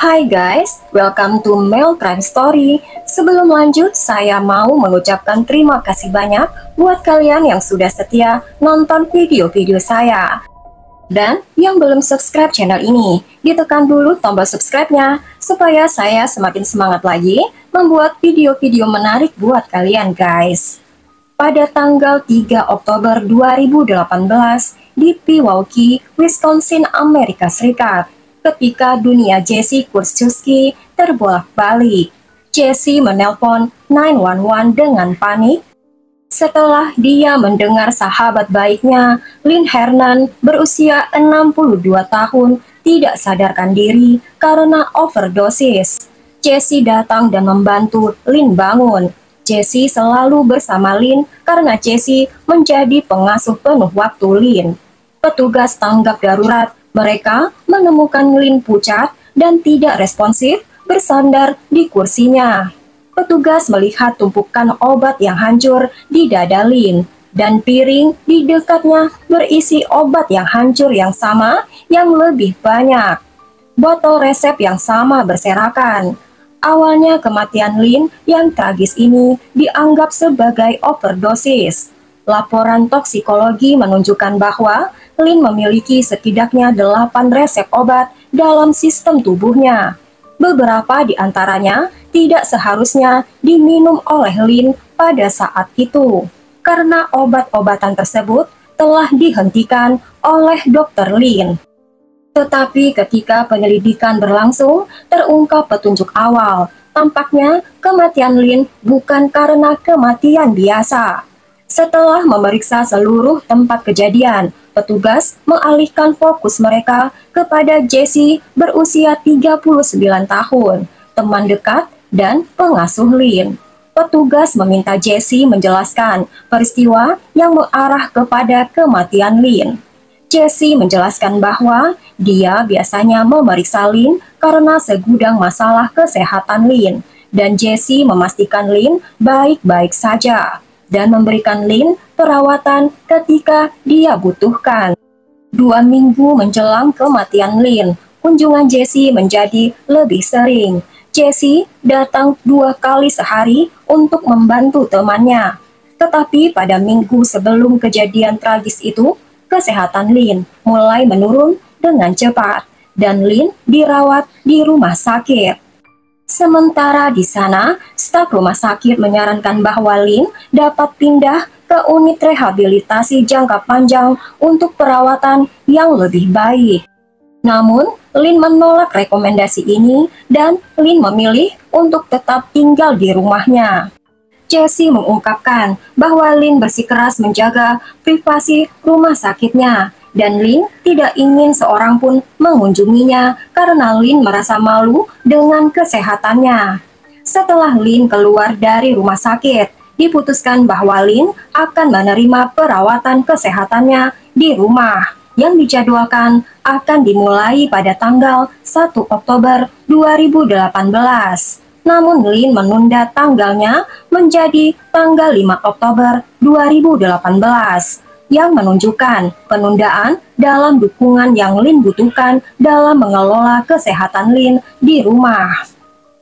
Hai guys, welcome to Mel Crime Story. Sebelum lanjut, saya mau mengucapkan terima kasih banyak buat kalian yang sudah setia nonton video-video saya. Dan yang belum subscribe channel ini, ditekan dulu tombol subscribe-nya supaya saya semakin semangat lagi membuat video-video menarik buat kalian guys. Pada tanggal 3 Oktober 2018 di Pewaukee, Wisconsin, Amerika Serikat, ketika dunia Jesse Kurczewski terbolak-balik, Jesse menelpon 911 dengan panik setelah dia mendengar sahabat baiknya, Lynn Hernan, berusia 62 tahun, tidak sadarkan diri karena overdosis. Jesse datang dan membantu Lynn bangun. Jesse selalu bersama Lynn karena Jesse menjadi pengasuh penuh waktu Lynn. Petugas tanggap darurat mereka menemukan Lynn pucat dan tidak responsif bersandar di kursinya. Petugas melihat tumpukan obat yang hancur di dada Lynn dan piring di dekatnya berisi obat yang hancur yang sama yang lebih banyak. Botol resep yang sama berserakan. Awalnya kematian Lynn yang tragis ini dianggap sebagai overdosis. Laporan toksikologi menunjukkan bahwa Lynn memiliki setidaknya 8 resep obat dalam sistem tubuhnya. Beberapa di antaranya tidak seharusnya diminum oleh Lynn pada saat itu, karena obat-obatan tersebut telah dihentikan oleh Dr. Lynn. Tetapi ketika penyelidikan berlangsung, terungkap petunjuk awal. Tampaknya kematian Lynn bukan karena kematian biasa. Setelah memeriksa seluruh tempat kejadian, petugas mengalihkan fokus mereka kepada Jesse berusia 39 tahun, teman dekat dan pengasuh Lynn. Petugas meminta Jesse menjelaskan peristiwa yang mengarah kepada kematian Lynn. Jesse menjelaskan bahwa dia biasanya memeriksa Lynn karena segudang masalah kesehatan Lynn, dan Jesse memastikan Lynn baik-baik saja dan memberikan Lynn perawatan ketika dia butuhkan. 2 minggu menjelang kematian Lynn, kunjungan Jesse menjadi lebih sering. Jesse datang 2 kali sehari untuk membantu temannya. Tetapi pada minggu sebelum kejadian tragis itu, kesehatan Lynn mulai menurun dengan cepat dan Lynn dirawat di rumah sakit. Sementara di sana, staf rumah sakit menyarankan bahwa Lynn dapat pindah ke unit rehabilitasi jangka panjang untuk perawatan yang lebih baik. Namun, Lynn menolak rekomendasi ini dan Lynn memilih untuk tetap tinggal di rumahnya. Jesse mengungkapkan bahwa Lynn bersikeras menjaga privasi rumah sakitnya, dan Lynn tidak ingin seorang pun mengunjunginya karena Lynn merasa malu dengan kesehatannya. Setelah Lynn keluar dari rumah sakit, diputuskan bahwa Lynn akan menerima perawatan kesehatannya di rumah yang dijadwalkan akan dimulai pada tanggal 1 Oktober 2018. Namun Lynn menunda tanggalnya menjadi tanggal 5 Oktober 2018. Yang menunjukkan penundaan dalam dukungan yang Lynn butuhkan dalam mengelola kesehatan Lynn di rumah.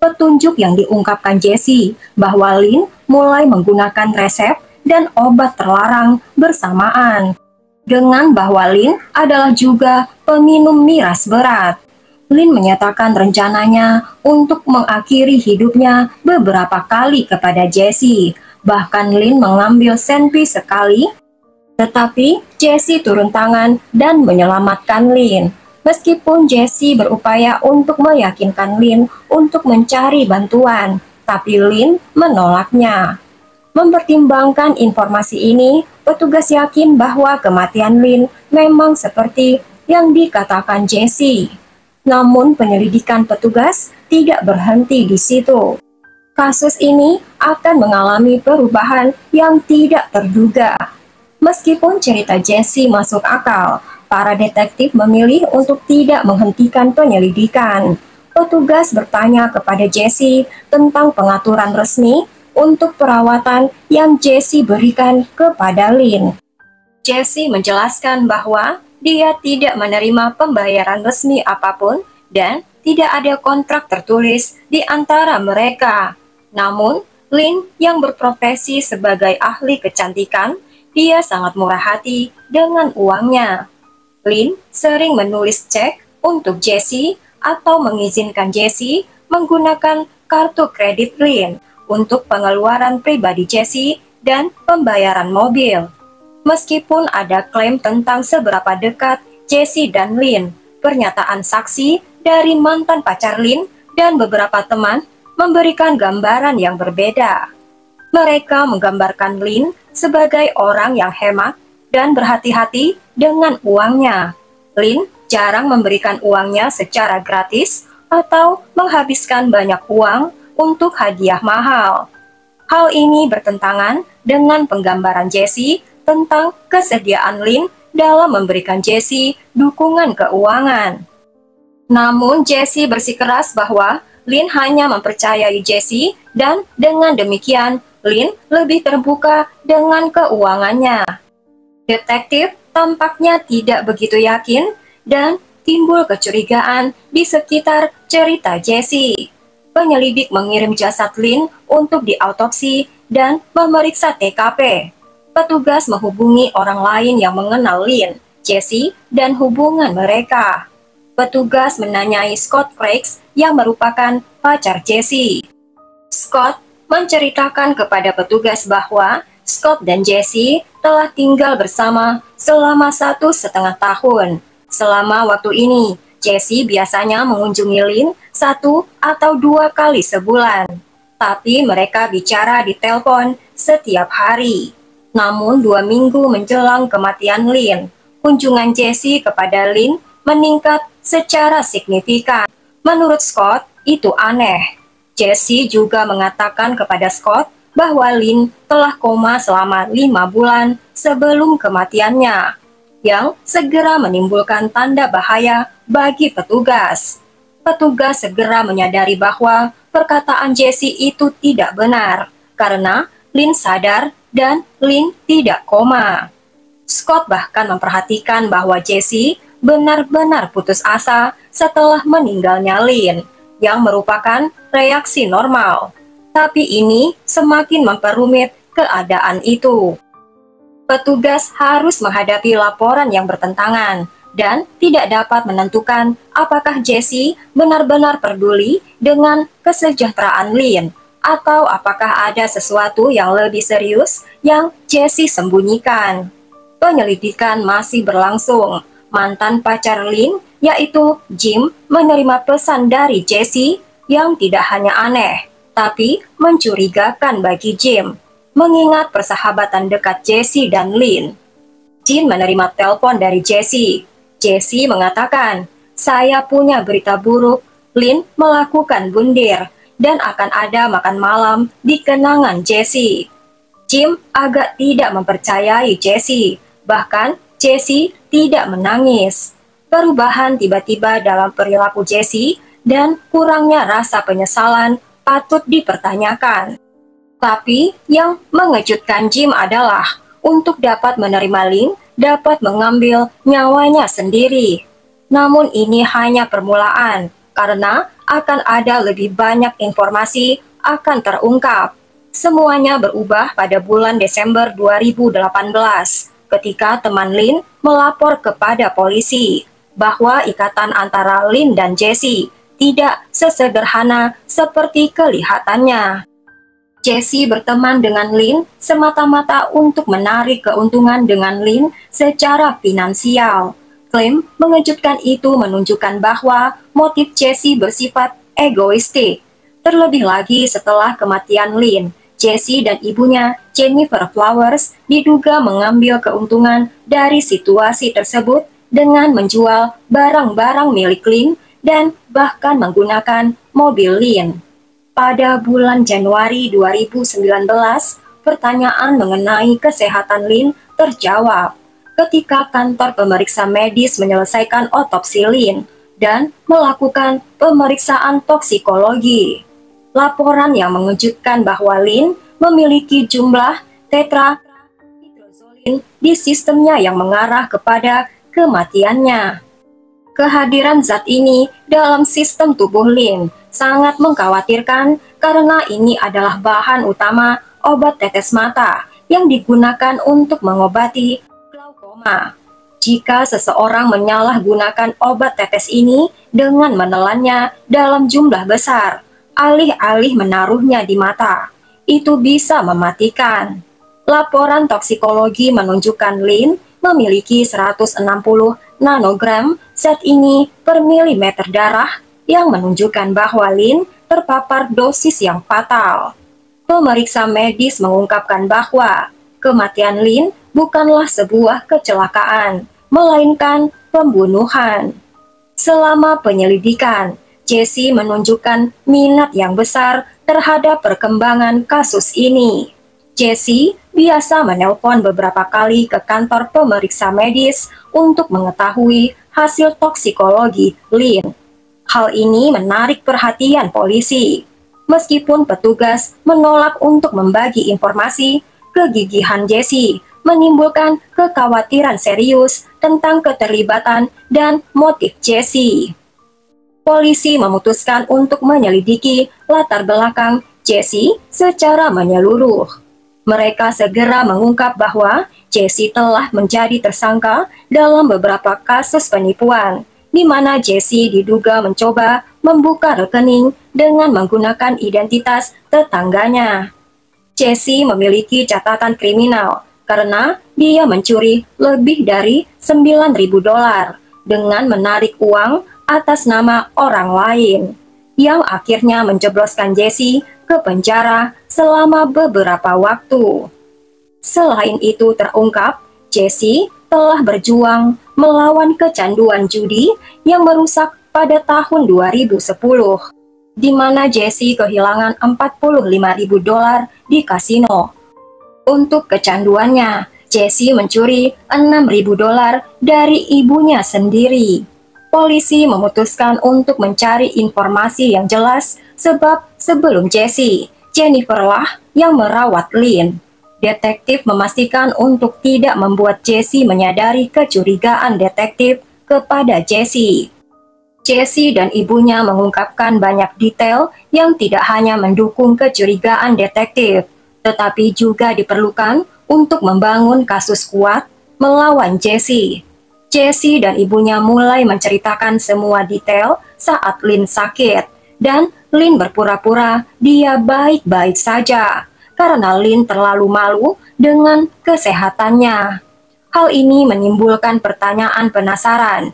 Petunjuk yang diungkapkan Jesse bahwa Lynn mulai menggunakan resep dan obat terlarang bersamaan, dengan bahwa Lynn adalah juga peminum miras berat. Lynn menyatakan rencananya untuk mengakhiri hidupnya beberapa kali kepada Jesse. Bahkan Lynn mengambil senpi sekali. Tetapi Jesse turun tangan dan menyelamatkan Lynn. Meskipun Jesse berupaya untuk meyakinkan Lynn untuk mencari bantuan, tapi Lynn menolaknya. Mempertimbangkan informasi ini, petugas yakin bahwa kematian Lynn memang seperti yang dikatakan Jesse. Namun penyelidikan petugas tidak berhenti di situ. Kasus ini akan mengalami perubahan yang tidak terduga. Meskipun cerita Jesse masuk akal, para detektif memilih untuk tidak menghentikan penyelidikan. Petugas bertanya kepada Jesse tentang pengaturan resmi untuk perawatan yang Jesse berikan kepada Lynn. Jesse menjelaskan bahwa dia tidak menerima pembayaran resmi apapun dan tidak ada kontrak tertulis di antara mereka. Namun, Lin yang berprofesi sebagai ahli kecantikan, dia sangat murah hati dengan uangnya. Lin sering menulis cek untuk Jessie atau mengizinkan Jessie menggunakan kartu kredit Lin untuk pengeluaran pribadi Jessie dan pembayaran mobil. Meskipun ada klaim tentang seberapa dekat Jessie dan Lin, pernyataan saksi dari mantan pacar Lin dan beberapa teman memberikan gambaran yang berbeda. Mereka menggambarkan Lin sebagai orang yang hemat dan berhati-hati dengan uangnya. Lin jarang memberikan uangnya secara gratis atau menghabiskan banyak uang untuk hadiah mahal. Hal ini bertentangan dengan penggambaran Jessie tentang kesediaan Lin dalam memberikan Jessie dukungan keuangan. Namun Jessie bersikeras bahwa Lin hanya mempercayai Jessie dan dengan demikian Lin lebih terbuka dengan keuangannya. Detektif tampaknya tidak begitu yakin dan timbul kecurigaan di sekitar cerita Jessie. Penyelidik mengirim jasad Lin untuk diautopsi dan memeriksa TKP. Petugas menghubungi orang lain yang mengenal Lin, Jessie, dan hubungan mereka. Petugas menanyai Scott Craig yang merupakan pacar Jessie. Scott menceritakan kepada petugas bahwa Scott dan Jessie telah tinggal bersama selama 1,5 tahun. Selama waktu ini, Jessie biasanya mengunjungi Lin 1 atau 2 kali sebulan. Tapi mereka bicara di telepon setiap hari. Namun 2 minggu menjelang kematian Lin, kunjungan Jessie kepada Lin meningkat secara signifikan. Menurut Scott, itu aneh. Jessie juga mengatakan kepada Scott bahwa Lin telah koma selama 5 bulan sebelum kematiannya, yang segera menimbulkan tanda bahaya bagi petugas. Petugas segera menyadari bahwa perkataan Jessie itu tidak benar, karena Lin sadar dan Lin tidak koma. Scott bahkan memperhatikan bahwa Jessie benar-benar putus asa setelah meninggalnya Lin, yang merupakan reaksi normal. Tapi ini semakin memperumit keadaan itu. Petugas harus menghadapi laporan yang bertentangan dan tidak dapat menentukan apakah Jessie benar-benar peduli dengan kesejahteraan Lin atau apakah ada sesuatu yang lebih serius yang Jessie sembunyikan. Penyelidikan masih berlangsung. Mantan pacar Lin, yaitu Jim, menerima pesan dari Jessie yang tidak hanya aneh, tapi mencurigakan bagi Jim, mengingat persahabatan dekat Jessie dan Lin. Jim menerima telepon dari Jessie. Jessie mengatakan, "Saya punya berita buruk, Lin melakukan bundir, dan akan ada makan malam di kenangan Jessie." Jim agak tidak mempercayai Jessie, bahkan Jessie tidak menangis. Perubahan tiba-tiba dalam perilaku Jessie dan kurangnya rasa penyesalan patut dipertanyakan. Tapi yang mengejutkan Jim adalah untuk dapat menerima Lin dapat mengambil nyawanya sendiri. Namun ini hanya permulaan karena akan ada lebih banyak informasi akan terungkap. Semuanya berubah pada bulan Desember 2018 ketika teman Lin melapor kepada polisi bahwa ikatan antara Lin dan Jessie tidak sesederhana seperti kelihatannya. Jessie berteman dengan Lin semata-mata untuk menarik keuntungan dengan Lin secara finansial. Klaim mengejutkan itu menunjukkan bahwa motif Jessie bersifat egoistik. Terlebih lagi setelah kematian Lin, Jessie dan ibunya, Jennifer Flowers, diduga mengambil keuntungan dari situasi tersebut dengan menjual barang-barang milik Lin dan bahkan menggunakan mobil Lin. Pada bulan Januari 2019, pertanyaan mengenai kesehatan Lin terjawab ketika kantor pemeriksa medis menyelesaikan otopsi Lin dan melakukan pemeriksaan toksikologi. Laporan yang mengejutkan bahwa Lin memiliki jumlah tetrahidrozolin di sistemnya yang mengarah kepada kematiannya. Kehadiran zat ini dalam sistem tubuh Lin sangat mengkhawatirkan karena ini adalah bahan utama obat tetes mata yang digunakan untuk mengobati glaukoma. Jika seseorang menyalahgunakan obat tetes ini dengan menelannya dalam jumlah besar, alih-alih menaruhnya di mata, itu bisa mematikan. Laporan toksikologi menunjukkan Lin memiliki 160 nanogram zat ini per milimeter darah yang menunjukkan bahwa Lin terpapar dosis yang fatal. Pemeriksa medis mengungkapkan bahwa kematian Lin bukanlah sebuah kecelakaan, melainkan pembunuhan. Selama penyelidikan, Jesse menunjukkan minat yang besar terhadap perkembangan kasus ini. Jesse biasa menelpon beberapa kali ke kantor pemeriksa medis untuk mengetahui hasil toksikologi Lin. Hal ini menarik perhatian polisi. Meskipun petugas menolak untuk membagi informasi, kegigihan Jesse menimbulkan kekhawatiran serius tentang keterlibatan dan motif Jesse. Polisi memutuskan untuk menyelidiki latar belakang Jesse secara menyeluruh. Mereka segera mengungkap bahwa Jesse telah menjadi tersangka dalam beberapa kasus penipuan, di mana Jesse diduga mencoba membuka rekening dengan menggunakan identitas tetangganya. Jesse memiliki catatan kriminal karena dia mencuri lebih dari $9.000 dengan menarik uang atas nama orang lain, yang akhirnya menjebloskan Jesse ke penjara selama beberapa waktu. Selain itu terungkap, Jesse telah berjuang melawan kecanduan judi yang merusak pada tahun 2010, di mana Jesse kehilangan $45.000 di kasino. Untuk kecanduannya, Jesse mencuri $6.000 dari ibunya sendiri. Polisi memutuskan untuk mencari informasi yang jelas sebab sebelum Jesse, Jennifer lah yang merawat Lin. Detektif memastikan untuk tidak membuat Jesse menyadari kecurigaan detektif kepada Jesse. Jesse dan ibunya mengungkapkan banyak detail yang tidak hanya mendukung kecurigaan detektif, tetapi juga diperlukan untuk membangun kasus kuat melawan Jesse. Jesse dan ibunya mulai menceritakan semua detail saat Lin sakit, dan Lin berpura-pura dia baik-baik saja karena Lin terlalu malu dengan kesehatannya. Hal ini menimbulkan pertanyaan penasaran.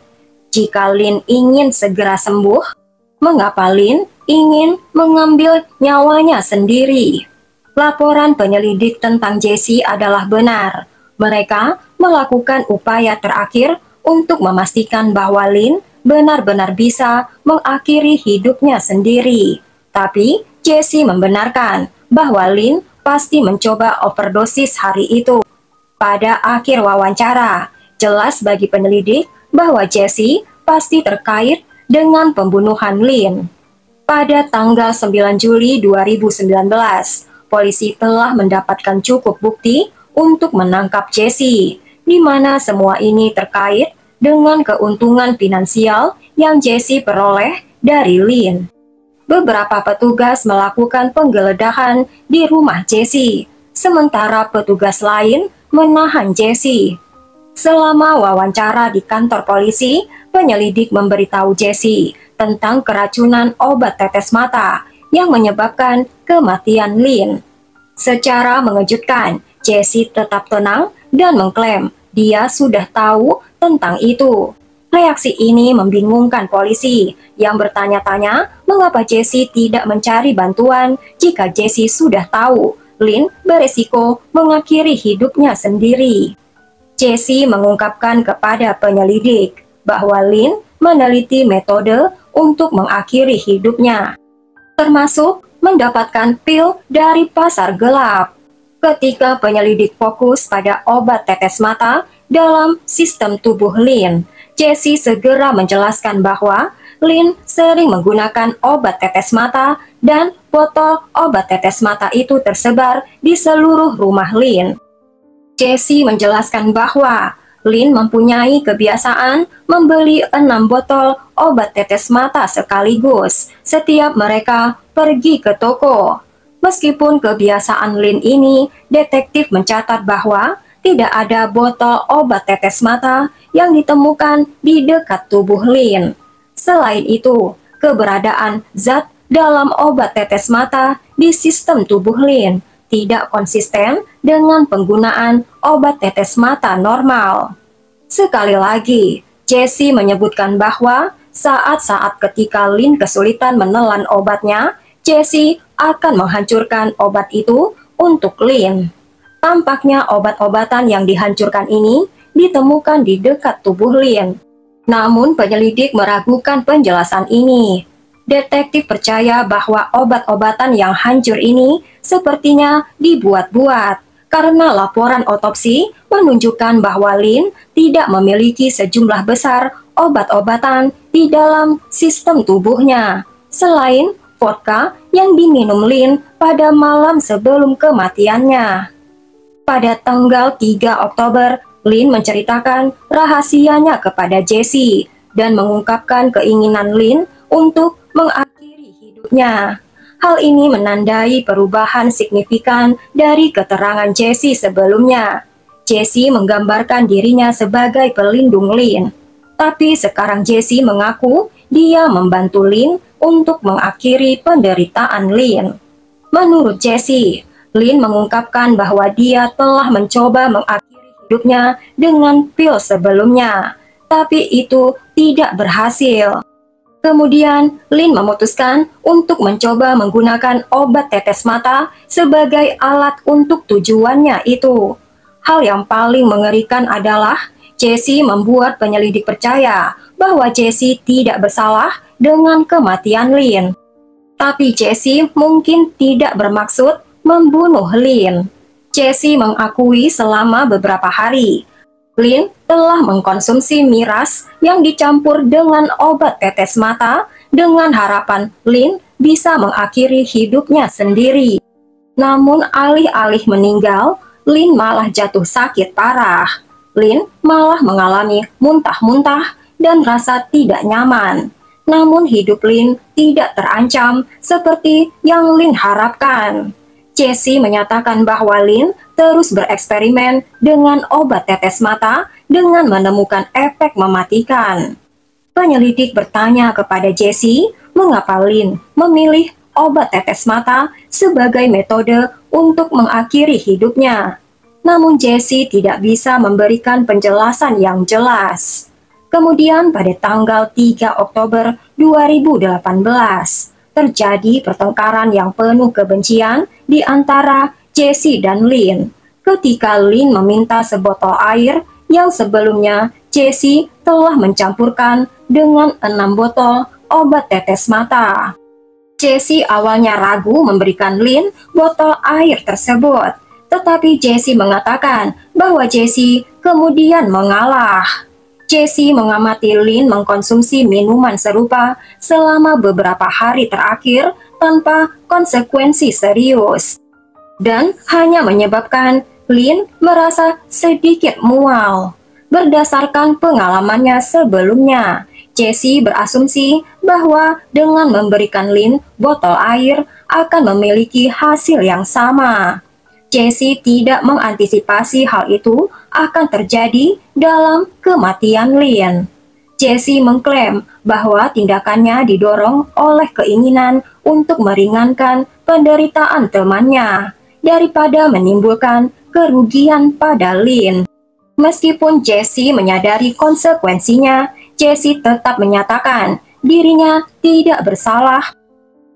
Jika Lin ingin segera sembuh, mengapa Lin ingin mengambil nyawanya sendiri? Laporan penyelidik tentang Jesse adalah benar. Mereka melakukan upaya terakhir untuk memastikan bahwa Lin benar-benar bisa mengakhiri hidupnya sendiri. Tapi Jesse membenarkan bahwa Lin pasti mencoba overdosis hari itu. Pada akhir wawancara, jelas bagi penyelidik bahwa Jesse pasti terkait dengan pembunuhan Lin. Pada tanggal 9 Juli 2019, polisi telah mendapatkan cukup bukti untuk menangkap Jesse, di mana semua ini terkait dengan keuntungan finansial yang Jesse peroleh dari Lin. Beberapa petugas melakukan penggeledahan di rumah Jesse, sementara petugas lain menahan Jesse. Selama wawancara di kantor polisi, penyelidik memberitahu Jesse tentang keracunan obat tetes mata yang menyebabkan kematian Lin. Secara mengejutkan, Jesse tetap tenang dan mengklaim dia sudah tahu tentang itu. Reaksi ini membingungkan polisi yang bertanya-tanya mengapa Jesse tidak mencari bantuan jika Jesse sudah tahu Lin beresiko mengakhiri hidupnya sendiri. Jesse mengungkapkan kepada penyelidik bahwa Lin meneliti metode untuk mengakhiri hidupnya, termasuk mendapatkan pil dari pasar gelap. Ketika penyelidik fokus pada obat tetes mata dalam sistem tubuh Lin, Jesse segera menjelaskan bahwa Lin sering menggunakan obat tetes mata dan botol obat tetes mata itu tersebar di seluruh rumah Lin. Jesse menjelaskan bahwa Lin mempunyai kebiasaan membeli 6 botol obat tetes mata sekaligus setiap mereka pergi ke toko. Meskipun kebiasaan Lin ini, detektif mencatat bahwa tidak ada botol obat tetes mata yang ditemukan di dekat tubuh Lin. Selain itu, keberadaan zat dalam obat tetes mata di sistem tubuh Lin tidak konsisten dengan penggunaan obat tetes mata normal. Sekali lagi, Jessie menyebutkan bahwa saat-saat ketika Lin kesulitan menelan obatnya, Jessie akan menghancurkan obat itu untuk Lin. Tampaknya obat-obatan yang dihancurkan ini ditemukan di dekat tubuh Lin. Namun penyelidik meragukan penjelasan ini. Detektif percaya bahwa obat-obatan yang hancur ini sepertinya dibuat-buat karena laporan otopsi menunjukkan bahwa Lin tidak memiliki sejumlah besar obat-obatan di dalam sistem tubuhnya, selain vodka yang diminum Lin pada malam sebelum kematiannya. Pada tanggal 3 Oktober, Lin menceritakan rahasianya kepada Jessie dan mengungkapkan keinginan Lin untuk mengakhiri hidupnya. Hal ini menandai perubahan signifikan dari keterangan Jessie sebelumnya. Jessie menggambarkan dirinya sebagai pelindung Lin, tapi sekarang Jessie mengaku dia membantu Lin untuk mengakhiri penderitaan Lin. Menurut Jessie, Lin mengungkapkan bahwa dia telah mencoba mengakhiri hidupnya dengan pil sebelumnya, tapi itu tidak berhasil. Kemudian, Lin memutuskan untuk mencoba menggunakan obat tetes mata sebagai alat untuk tujuannya itu. Hal yang paling mengerikan adalah Jessie membuat penyelidik percaya bahwa Jessie tidak bersalah dengan kematian Lin. Tapi Jessie mungkin tidak bermaksud membunuh Lin. Jessie mengakui selama beberapa hari Lin telah mengkonsumsi miras yang dicampur dengan obat tetes mata dengan harapan Lin bisa mengakhiri hidupnya sendiri. Namun alih-alih meninggal, Lin malah jatuh sakit parah. Lin malah mengalami muntah-muntah dan rasa tidak nyaman. Namun hidup Lin tidak terancam seperti yang Lin harapkan. Jessie menyatakan bahwa Lin terus bereksperimen dengan obat tetes mata dengan menemukan efek mematikan. Penyelidik bertanya kepada Jessie mengapa Lin memilih obat tetes mata sebagai metode untuk mengakhiri hidupnya. Namun Jessie tidak bisa memberikan penjelasan yang jelas. Kemudian pada tanggal 3 Oktober 2018, terjadi pertengkaran yang penuh kebencian di antara Jessie dan Lin ketika Lin meminta sebotol air yang sebelumnya Jessie telah mencampurkan dengan 6 botol obat tetes mata. Jessie awalnya ragu memberikan Lin botol air tersebut, tetapi Jessie mengatakan bahwa Jessie kemudian mengalah. Jessie mengamati Lin mengkonsumsi minuman serupa selama beberapa hari terakhir tanpa konsekuensi serius, dan hanya menyebabkan Lin merasa sedikit mual. Berdasarkan pengalamannya sebelumnya, Jessie berasumsi bahwa dengan memberikan Lin botol air akan memiliki hasil yang sama. Jessie tidak mengantisipasi hal itu akan terjadi dalam kematian Lin. Jessie mengklaim bahwa tindakannya didorong oleh keinginan untuk meringankan penderitaan temannya daripada menimbulkan kerugian pada Lin. Meskipun Jessie menyadari konsekuensinya, Jessie tetap menyatakan dirinya tidak bersalah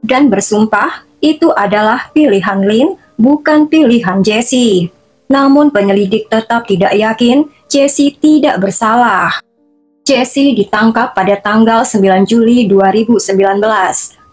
dan bersumpah itu adalah pilihan Lin, bukan pilihan Jessie. Namun penyelidik tetap tidak yakin Jessie tidak bersalah. Jessie ditangkap pada tanggal 9 Juli 2019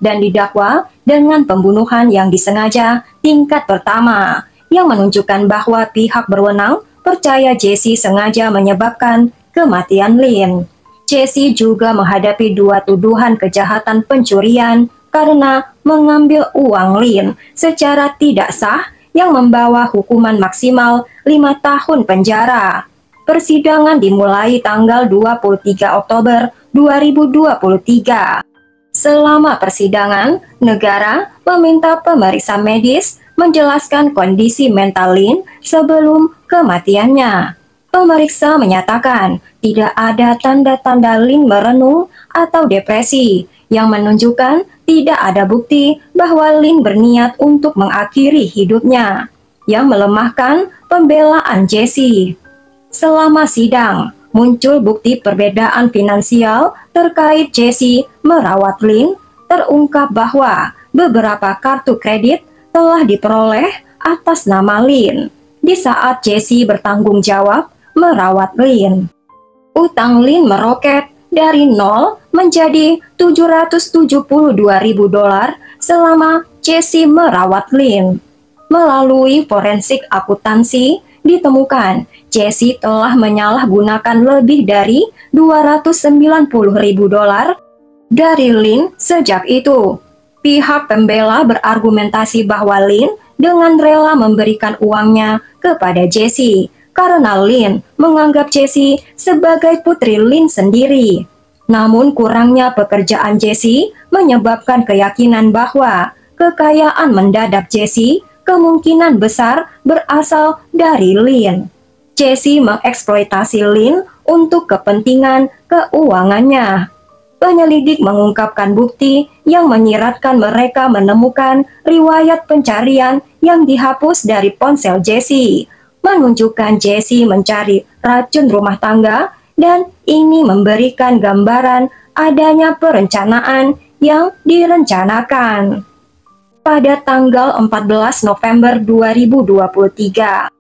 dan didakwa dengan pembunuhan yang disengaja tingkat pertama, yang menunjukkan bahwa pihak berwenang percaya Jessie sengaja menyebabkan kematian Lin. Jessie juga menghadapi 2 tuduhan kejahatan pencurian karena mengambil uang Lin secara tidak sah yang membawa hukuman maksimal 5 tahun penjara. Persidangan dimulai tanggal 23 Oktober 2023. Selama persidangan, negara meminta pemeriksa medis menjelaskan kondisi mental Lin sebelum kematiannya. Pemeriksa menyatakan tidak ada tanda-tanda Lin merenung atau depresi yang menunjukkan tidak ada bukti bahwa Lin berniat untuk mengakhiri hidupnya, yang melemahkan pembelaan Jessie. Selama sidang, muncul bukti perbedaan finansial terkait Jessie merawat Lin. Terungkap bahwa beberapa kartu kredit telah diperoleh atas nama Lin di saat Jessie bertanggung jawab merawat Lin. Utang Lin meroket dari 0 menjadi $772.000 selama Jessie merawat Lin. Melalui forensik akuntansi, ditemukan Jessie telah menyalahgunakan lebih dari $290.000 dari Lin sejak itu. Pihak pembela berargumentasi bahwa Lin dengan rela memberikan uangnya kepada Jessie karena Lin menganggap Jessie sebagai putri Lin sendiri. Namun kurangnya pekerjaan Jessie menyebabkan keyakinan bahwa kekayaan mendadak Jessie kemungkinan besar berasal dari Lin. Jessie mengeksploitasi Lin untuk kepentingan keuangannya. Penyelidik mengungkapkan bukti yang menyiratkan mereka menemukan riwayat pencarian yang dihapus dari ponsel Jessie, menunjukkan Jessie mencari racun rumah tangga, dan ini memberikan gambaran adanya perencanaan yang direncanakan. Pada tanggal 14 November 2023,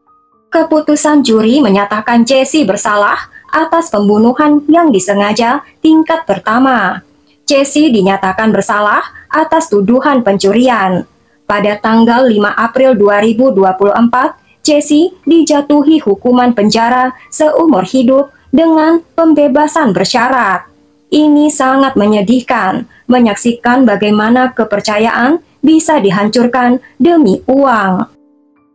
keputusan juri menyatakan Jessie bersalah atas pembunuhan yang disengaja tingkat pertama. Jessie dinyatakan bersalah atas tuduhan pencurian. Pada tanggal 5 April 2024, Jessie dijatuhi hukuman penjara seumur hidup dengan pembebasan bersyarat. Ini sangat menyedihkan, menyaksikan bagaimana kepercayaan bisa dihancurkan demi uang.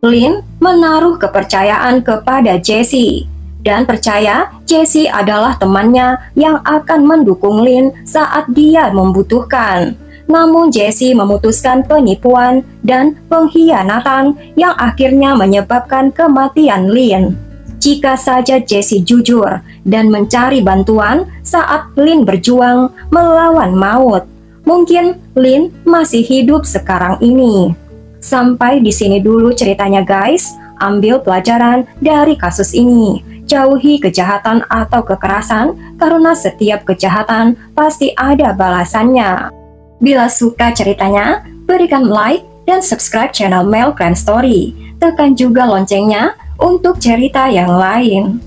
Lin menaruh kepercayaan kepada Jessie dan percaya Jessie adalah temannya yang akan mendukung Lin saat dia membutuhkan. Namun Jessie memutuskan penipuan dan pengkhianatan yang akhirnya menyebabkan kematian Lin. Jika saja Jessie jujur dan mencari bantuan saat Lin berjuang melawan maut, mungkin Lin masih hidup sekarang ini. Sampai di sini dulu ceritanya guys. Ambil pelajaran dari kasus ini. Jauhi kejahatan atau kekerasan karena setiap kejahatan pasti ada balasannya. Bila suka ceritanya, berikan like dan subscribe channel Mel Crime Story. Tekan juga loncengnya untuk cerita yang lain.